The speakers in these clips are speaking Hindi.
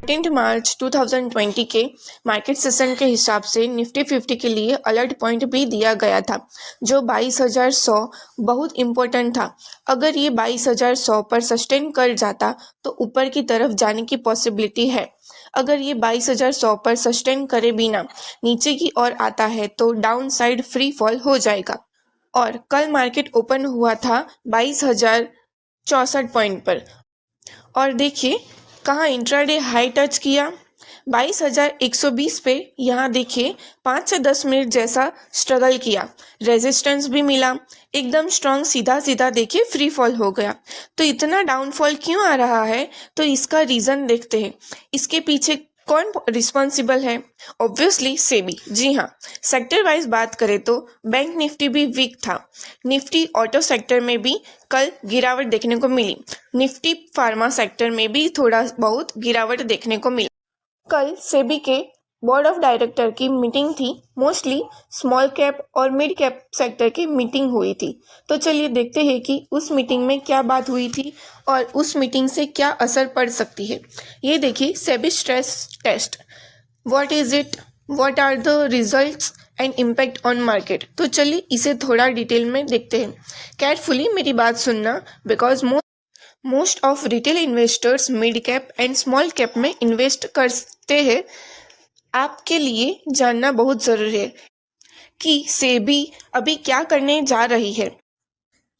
13 मार्च 2020 के मार्केट सेशन के हिसाब से निफ्टी 50 के लिए अलर्ट पॉइंट भी दिया गया था जो 22,100 बहुत इम्पोर्टेंट था। अगर ये 22,100 पर सस्टेन कर जाता तो ऊपर की तरफ जाने की पॉसिबिलिटी है। अगर ये 22,100 पर सस्टेन करे बिना नीचे की ओर आता है तो डाउन साइड फ्री फॉल हो जाएगा। और कल मार्केट ओपन हुआ था 22,064 पॉइंट पर और देखिए कहाँ इंट्राडे हाई टच किया 22,120 पे। यहाँ देखिए 5 से 10 मिनट जैसा स्ट्रगल किया, रेजिस्टेंस भी मिला, एकदम स्ट्रांग सीधा सीधा देखिए फ्री फॉल हो गया। तो इतना डाउनफॉल क्यों आ रहा है, तो इसका रीज़न देखते हैं। इसके पीछे कौन रिस्पॉन्सिबल है? ऑब्वियसली सेबी। जी हाँ, सेक्टर वाइज बात करें तो बैंक निफ्टी भी वीक था। निफ्टी ऑटो सेक्टर में भी कल गिरावट देखने को मिली। निफ्टी फार्मा सेक्टर में भी थोड़ा बहुत गिरावट देखने को मिला। कल सेबी के बोर्ड ऑफ डायरेक्टर की मीटिंग थी। मोस्टली स्मॉल कैप और मिड कैप सेक्टर की मीटिंग हुई थी। तो चलिए देखते हैं कि उस मीटिंग में क्या बात हुई थी और उस मीटिंग से क्या असर पड़ सकती है। ये देखिए SEBI stress test, what is it, what are the results and impact on market. तो चलिए इसे थोड़ा डिटेल में देखते हैं। केयरफुली मेरी बात सुनना, because most of retail investors mid cap and small cap में इन्वेस्ट करते हैं। आपके लिए जानना बहुत ज़रूरी है कि सेबी अभी क्या करने जा रही है।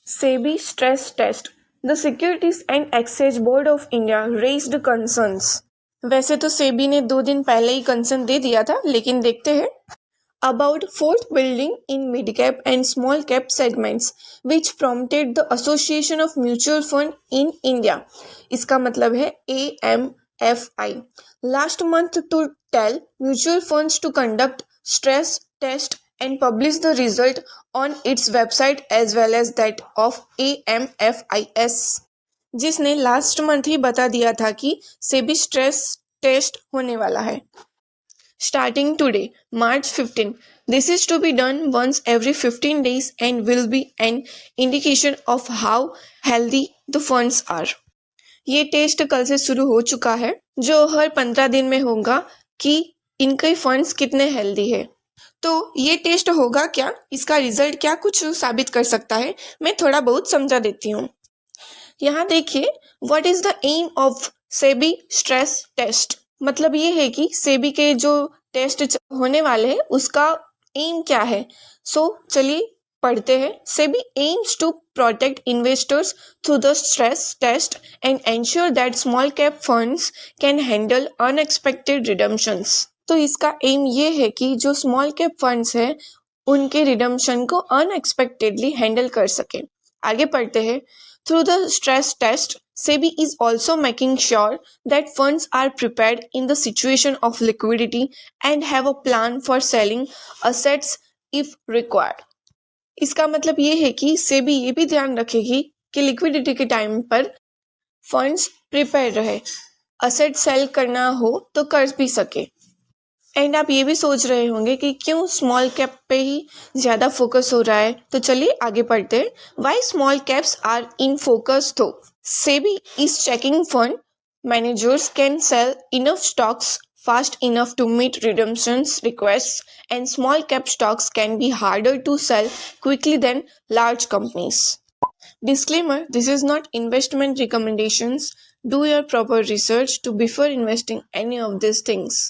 SEBI stress test, the securities and exchange board of India raised concerns. वैसे तो सेबी ने 2 दिन पहले ही कंसर्न दे दिया था, लेकिन देखते हैं। About fourth building in mid-cap and small-cap segments, which prompted the Association of Mutual Fund in India. इसका मतलब है AMFI. Last month to tell mutual funds to conduct stress test and publish the result on its website as well as that of AMFIS. जिसने लास्ट मंथ ही बता दिया था कि सेबी स्ट्रेस टेस्ट होने वाला है। Starting today, March 15, this is to be done once every 15 days and will be an indication of how healthy the funds are. ये टेस्ट कल से शुरू हो चुका है, जो हर 15 दिन में होगा कि इनके फंड्स कितने हेल्दी है। तो ये टेस्ट होगा क्या, इसका रिजल्ट क्या कुछ साबित कर सकता है, मैं थोड़ा बहुत समझा देती हूँ। यहाँ देखिए, what is the aim of SEBI stress test. मतलब ये है कि सेबी के जो टेस्ट होने वाले हैं उसका एम क्या है। सो चलिए पढ़ते हैं। SEBI aims to protect investors through the stress test and ensure that small cap funds can handle unexpected redemptions. तो इसका एम ये है कि जो स्मॉल कैप फंड्स हैं उनके रिडम्पशन को अनएक्सपेक्टेडली हैंडल कर सके। आगे पढ़ते हैं। Through the stress test, SEBI is also making sure that funds are prepared in the situation of liquidity and have a plan for selling assets if required. इसका मतलब ये है कि SEBI ये भी ध्यान रखेगी कि लिक्विडिटी के टाइम पर फंड्स प्रिपेयर रहे, असेट सेल करना हो तो कर भी सके। एंड आप ये भी सोच रहे होंगे कि क्यों स्मॉल कैप पे ही ज़्यादा फोकस हो रहा है। तो चलिए आगे पढ़ते हैं। Why small caps are in focus तो SEBI is checking fund managers can sell enough stocks fast enough to meet redemptions requests, and small cap stocks can be harder to sell quickly than large companies. Disclaimer, this is not investment recommendations. Do your proper research to before investing any of these things.